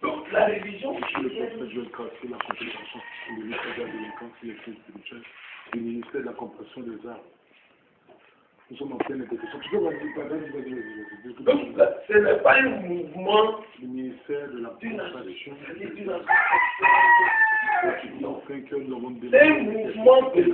Donc, la religion, Le prophète Joël Cartier, la compréhension du ministère de la délinquance et l'école spirituelle, du ministère de la compréhension des arts. Nous sommes en pleine intégration. Tu peux voir, donc, ce n'est pas un mouvement du ministère de la compréhension. C'est un mouvement de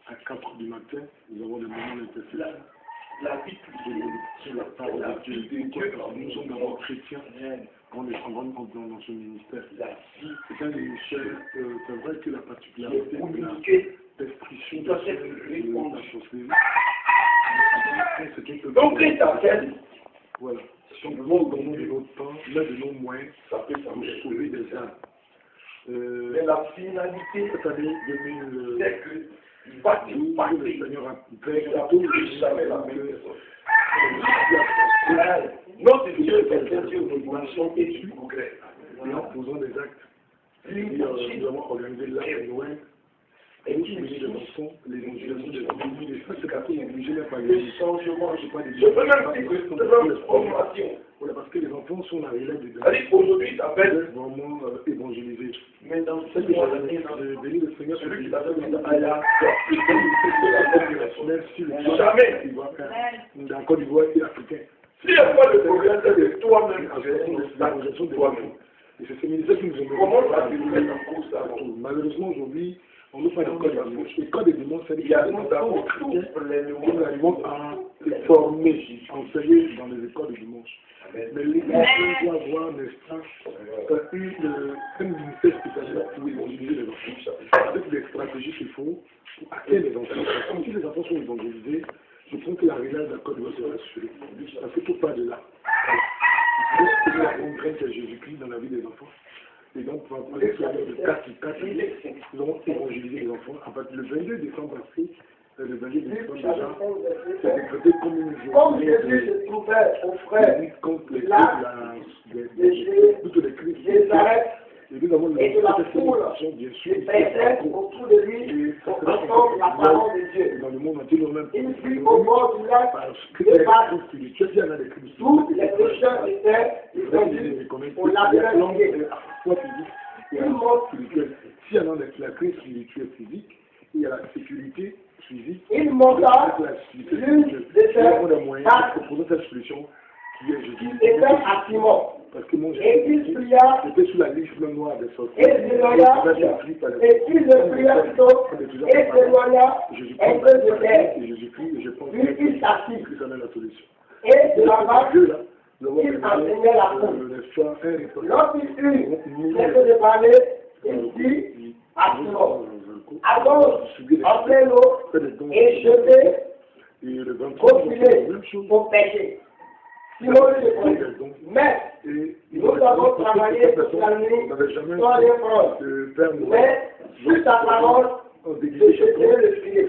à 4 du matin, nous avons des moments d'intercession. la vie Sur la parole de Dieu. Nous sommes d'abord chrétiens. On est dans ce ministère. C'est un ministère, c'est vrai que la particularité de l'expression de la société. donc, les appels, voilà. Si on donnons de notre temps, l'un de nos moyens, ça peut pour sembler sauver des âmes. mais la finalité, Cette année 2000, c'est que il va te le passer. Seigneur a Jamais la même personne. Notre Dieu est un Dieu de dimension et du progrès. et en posant des actes. Et, nous avons organisé la Noël. Et nous souvenons des enfants, l'évangélisation des enfants. Et ça, c'est parce qu'on n'oblige même pas les changements. Je peux même dire que c'est une formation. Voilà, parce que les enfants sont la relève de C'est-à-dire qu'aujourd'hui, il s'appelle, vraiment évangéliser. mais dans C'est ce que mois j'ai béni le Seigneur, celui qui va t'appelle faire Aya, même si le jamais. il va faire dans Côte d'Ivoire et africain. S'il n'y a pas de progrès, c'est de toi-même. L'organisation de toi-même. Et c'est ce ministère qui nous a Comment ça se met en cause ça? malheureusement, aujourd'hui, on ne fait pas de code de dimanche. Le code de dimanche, c'est Il y a nous avons tous les nous arrivons à former, enseigner dans les écoles de dimanche. Mais l'Église doit avoir, n'est-ce un ministère spécialisé pour évangéliser les enfants. Avec des stratégies qu'il faut pour atteindre les enfants. Parce que si les enfants sont évangélisés, je pense que la relève de la Côte d'Ivoire sera assurée. Parce que tout part de là. Il faut la contrainte de Jésus-Christ dans la vie des enfants. Et donc, pour parler de 4 nous avons évangélisé les enfants. En fait, le 22 décembre passé, le 22 décembre déjà, c'est décrété comme une Comme journée Jésus se trouvait au frère, lutte contre les toutes les crises. Et nous avons et de la foule bien sûr, se pressait autour de lui pour entendre la parole de Dieu. dans le monde entier, nous-mêmes, Il fut au bord du lac parce que de Bâle. spirituel, il y en a des crises. Tous les pécheurs étaient descendus au labyrinthe. Il y a la mort spirituelle. S'il y en a la crise spirituelle physique, il y a la sécurité physique. Il monta l'une de ces pour proposer cette solution qui est qui Jésus. était à Simon. Parce que mon Et il pria, j'étais sous la liste noire des sorciers. et s'éloigna, et il le pria plutôt, et s'éloigna un peu de terre. Et Jésus-Christ, et je pense Puis il s'assit. que ça donne la solution. Et de là-bas, il il enseignait la foule. Lorsqu'il eut cessé de parler, il dit à Simon, avance en plein eau et jetez vos filets pour pêcher. Simon lui répondit, mais nous avons travaillé toute la nuit sans rien prendre. Mais sur ta parole, je jeterai le filet.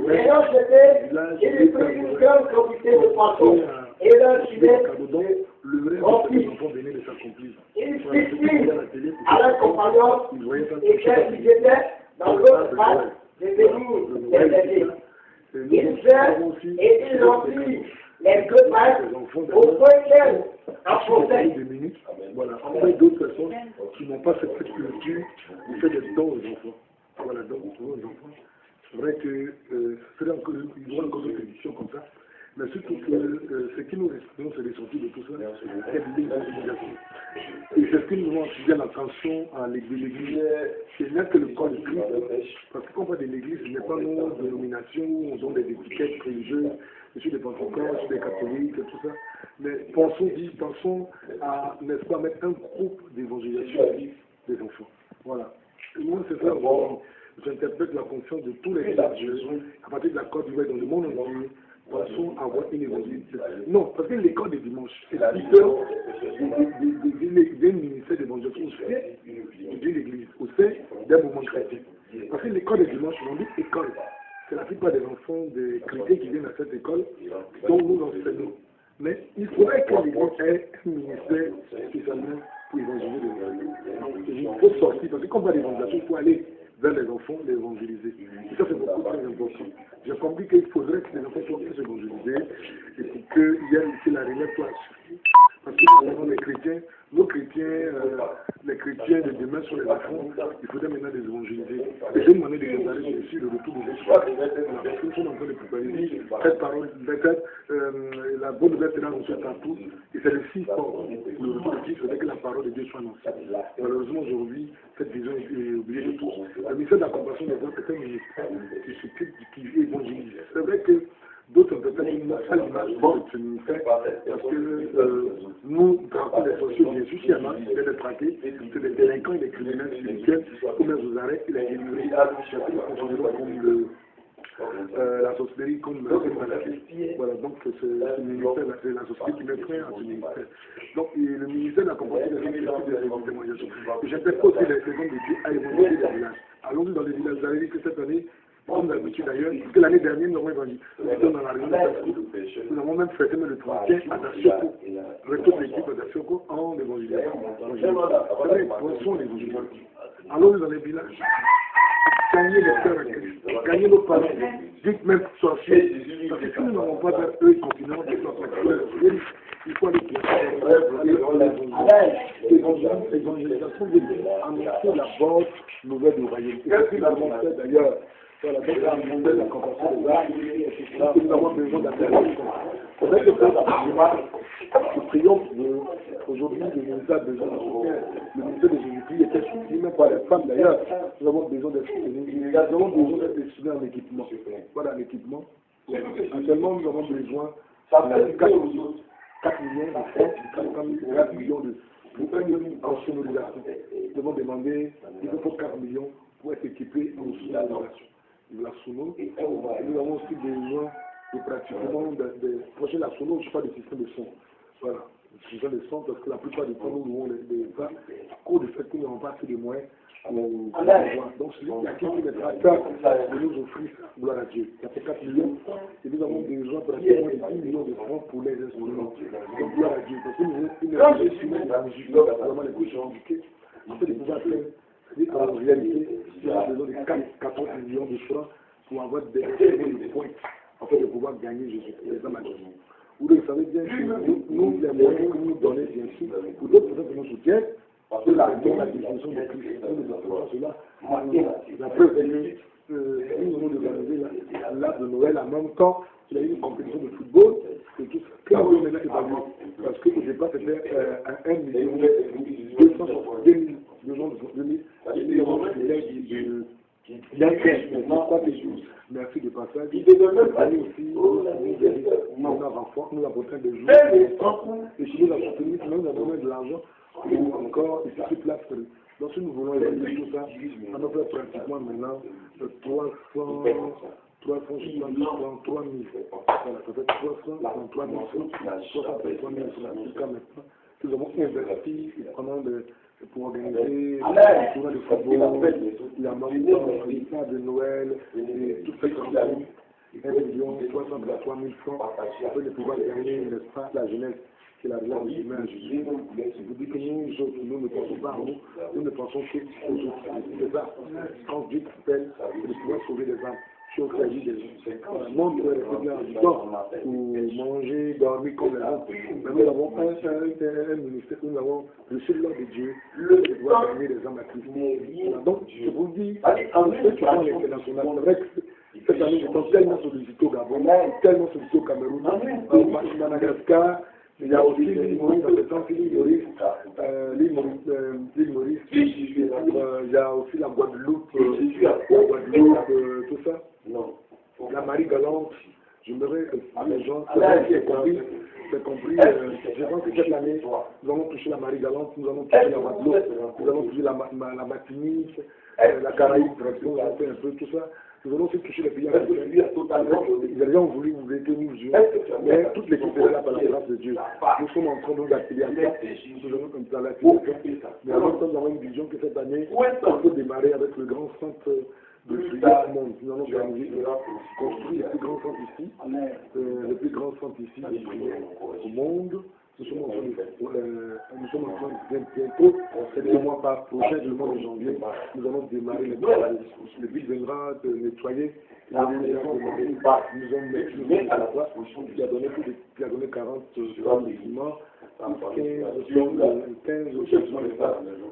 Ayant jeté, il prit une grande quantité de poissons et leur filet rempli. Il fit signe à leurs compagnons et qu'ils étaient dans l'autre face de venir les aider. Ils vinrent et ils remplirent les deux passes au point qu'elles enfonçaient. Voilà, après d'autres personnes qui n'ont pas cette culture, ils font des dons aux enfants. Voilà, donc aux enfants. C'est vrai que c'est encore une édition comme ça. Mais surtout que ce qui nous respectons, c'est les sorties de tout ça, c'est l'évangélisation. Et c'est ce que nous avons attiré l'attention à l'église. C'est là que le corps de Christ, parce que quand on parle de l'église, ce n'est pas nos dénominations, on donne des étiquettes religieuses, sur des pentecôtes, sur des catholiques, tout ça. Mais pensons à, n'est-ce pas, mettre un groupe d'évangélisation des enfants. Voilà. Et moi, c'est ça, j'interprète la conscience de tous les religieux, à partir de la Côte d'Ivoire dans le monde entier. Pensons à avoir une évangélisation. Non, parce que l'école de dimanche, c'est la leader d'un ministère d'évangélisation au sein de l'église, au sein d'un mouvement chrétien. Parce que l'école de dimanche, on dit école. C'est la plupart des enfants des chrétiens qui viennent à cette école, dont nous enseignons. Mais il faudrait que l'église ait un ministère spécialement pour évangéliser les enfants. Il faut sortir, parce que quand on va à l'évangélisation, il faut aller vers les enfants, les évangéliser. Et ça, c'est beaucoup très important. J'ai compris qu'il faudrait que les enfants soient plus évangélisés et pour qu'il y ait que la relève soit assurée. Parce que nous avons les chrétiens, nos chrétiens, les chrétiens de demain sur les enfants, il faudrait maintenant les évangéliser. Et j'ai demandé de regarder bien sûr le retour des esprits. Parce que nous sommes en train de préparer cette parole, la bonne nouvelle sera annoncée partout, et c'est le 6 pour le retour de Christ, il faudrait que la parole de Dieu soit annoncée. Malheureusement aujourd'hui, cette vision est oubliée de tous. Le ministère de la compassion des hommes est un ministère qui s'occupe, qui évangélise. C'est vrai que d'autres ont peut-être une sale image de ce ministère, parce que nous traquons les sociaux, bien sûr, s'il y en a qui viennent de traquer, c'est des délinquants et des criminels spirituels, comme aux arrêts, il a délivré, nous considérons comme la sorcellerie, comme une maladie. Voilà, donc c'est le ministère de la société qui met fin à ce ministère. Donc le ministère de la compassion des hommes fait des témoignages. Et j'interpelle aussi les hommes de Dieu à évangéliser les villages. Allons-y dans les villages. Vous avez dit que cette année, comme d'habitude d'ailleurs, parce que l'année dernière, nous avons évangélisé. Nous dans la réunion nous avons même fêté le 31 à Dacioko. Avec toute l'équipe à Dacioko en évangélisation. C'est vrai, pensons l'évangélisation. Allons-y dans les villages. Gagnez les cœurs à Christ, gagnez nos parents, dites même sorciers, parce que si nous n'avons pas vers eux, ils continueront de notre acteur. Il faut aller l'évangélisation veut annoncer la bonne nouvelle du royaume. C'est ce que nous avons fait d'ailleurs. Voilà, donc la montagne de la compassion des arts, nous avons besoin d'atteindre. C'est vrai que nous prions aujourd'hui, le ministère de Jésus-Christ, le ministère de Jésus-Christ était soutenu, même par les femmes d'ailleurs. Nous avons besoin d'être soutenus. Nous avons besoin d'être soutenus en équipement. Voilà l'équipement. Actuellement, nous avons besoin de 4 millions de 4 millions en sonorisation. Nous devons demander, il faut 4 millions pour être équipés en sonorisation. La sono, nous avons aussi besoin de pratiquement de projet la sono, je parle des systèmes de son. Voilà, des systèmes de son, parce que la plupart du temps, nous louons les pas, à cause du fait que nous n'avons pas assez de moyens pour voir. Donc, il y a qui mettra de nous offrir ça, gloire à Dieu. Il y a fait 4 millions, et nous avons besoin pratiquement de 10 millions de francs pour les instruments. Donc, gloire à Dieu, parce que nous avons une instrument de la musique, vraiment les couches sont indiquées, en fait, de pouvoir faire. C'est-à-dire qu'en réalité, il y a besoin de 14 millions de francs pour avoir des points, en fait, de pouvoir gagner Jésus, les hommes à Jésus. Vous le savez bien, nous, les moyens que nous donnons, bien sûr, pour d'autres personnes qui nous soutiennent, parce que la définition de Christ, nous ne faisons pas cela. La preuve est que nous avons organisé l'arbre de Noël en même temps. Il y a eu une compétition de football, et tout ça. Que nous avons maintenant évalué. Parce qu'au départ, c'était 1 million 200 merci de passage. Nous avons plein de jours. Et si nous avons soutenu, nous avons mis de l'argent pour encore ici sur place. Donc si nous voulons évaluer tout ça, on a fait pratiquement maintenant 363 000. Voilà, ça fait 363 000 jusqu'à maintenant. Nous avons investi pendant pour organiser le tournoi de football, la marche de Noël, et toute cette campagne, 1 333 000 francs, afin de pouvoir gagner, n'est-ce pas, la jeunesse, qui est la relève de demain à Jésus. Je vous dis que nous ne pensons pas à nous ne pensons qu'aux autres. C'est ça. Quand Dieu t'appelle, c'est de pouvoir sauver les âmes. Si on s'agit des gens, monde peut rester bien du temps pour manger, dormir comme les autres. Mais nous avons un ministère, nous avons reçu l'ordre de Dieu, le pouvoir gagner les âmes à Christ. Donc, je vous dis, en ce qui prend l'international, c'est vrai que cette année, nous sommes tellement sollicités au Gabon, tellement sollicités au Cameroun, au Madagascar. Il y a aussi l'île Maurice, il y a aussi la Guadeloupe, tout ça. La Marie Galante, j'aimerais que les gens, c'est compris, je pense que cette année, nous allons toucher la Marie Galante, nous allons toucher la Guadeloupe, nous allons toucher la Martinique, la Caraïbe, nous allons faire un peu tout ça. Nous allons aussi toucher les pays africains. Les gens ont voulu vous aider, nous jouer, mais toute l'équipe est là par la grâce de Dieu. Nous sommes en train de nous appeler à ça. Nous allons comme ça l'activité. Mais en même temps, nous avons une vision que cette année, on peut démarrer avec le grand centre de prière du monde. Nous allons construire le plus grand centre ici, le plus grand centre ici de prière au monde. Nous sommes en train de bientôt, c'est le mois prochain, le mois de janvier, nous allons démarrer le travail. Le but viendra de nettoyer la maison n'est pas nous sommes mis à la place qui a donné 40 tonnes de ciment, 15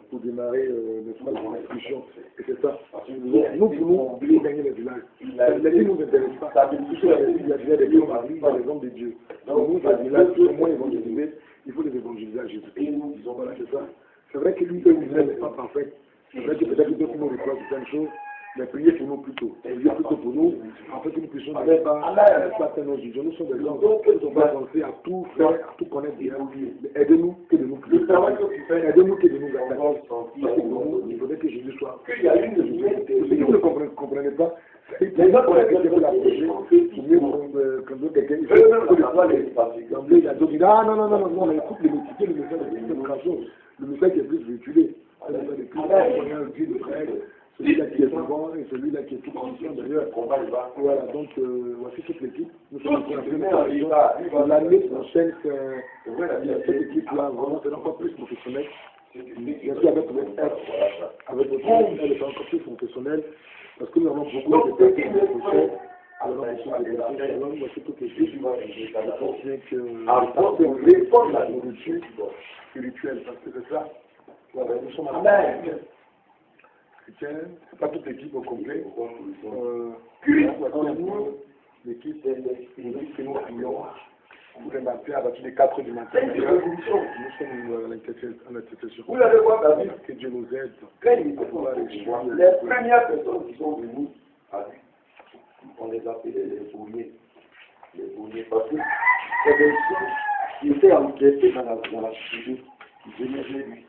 pour démarrer la discussion. Et c'est ça. Nous voulons gagner les villages. Les villes ne nous intéressent pas. Il y a déjà des gens qui par exemple de Dieu. Donc nous, les villages, au moins évangéliser, il faut les évangéliser à Jésus. Voilà, c'est ça. C'est vrai que lui, n'est pas parfait. C'est vrai que peut-être que d'autres nous reprochent certaines choses. Mais priez pour nous plutôt. Priez plutôt pour nous, en fait que nous puissions ne pas atteindre nos visions. Nous sommes des gens qui ne sont pas censés à tout faire, à tout connaître bien. Aidez-nous que de nous prier. Aidez-nous que de nous attaquer. Parce que pour nous, il faudrait que Jésus soit. Ce que vous ne comprenez pas, c'est que les gens pour lesquels vous l'approchez, pour mieux quand quelqu'un, il a dit, ah non, mais écoute, le message de l'éducation, le message qui est plus véhiculé. Le message de Christ, de frère. Celui-là qui est souvent et celui-là qui est tout conscient d'ailleurs. Voilà, donc voici toute l'équipe. Nous sommes en train de l'année prochaine, cette équipe-là, vraiment, c'est encore plus professionnel. Bien sûr, avec votre aide, elle est encore plus professionnelle, parce que nous avons beaucoup de personnes de prochaines. Alors, voici toute l'équipe. Je pense bien que répondre à la nourriture spirituelle, parce que c'est ça. Voilà, nous sommes en chrétienne, c'est pas toute l'équipe au complet. L'équipe que nous prions tous les matins à partir des 4 du matin. Nous sommes à l'intercession. Vous allez voir, David, que Dieu nous aide. Les premières personnes qui sont venues à lui, on les appelait les fourniers. Les fourniers, parce que c'est des gens qui étaient enquêtés dans la société, qui venaient de lui.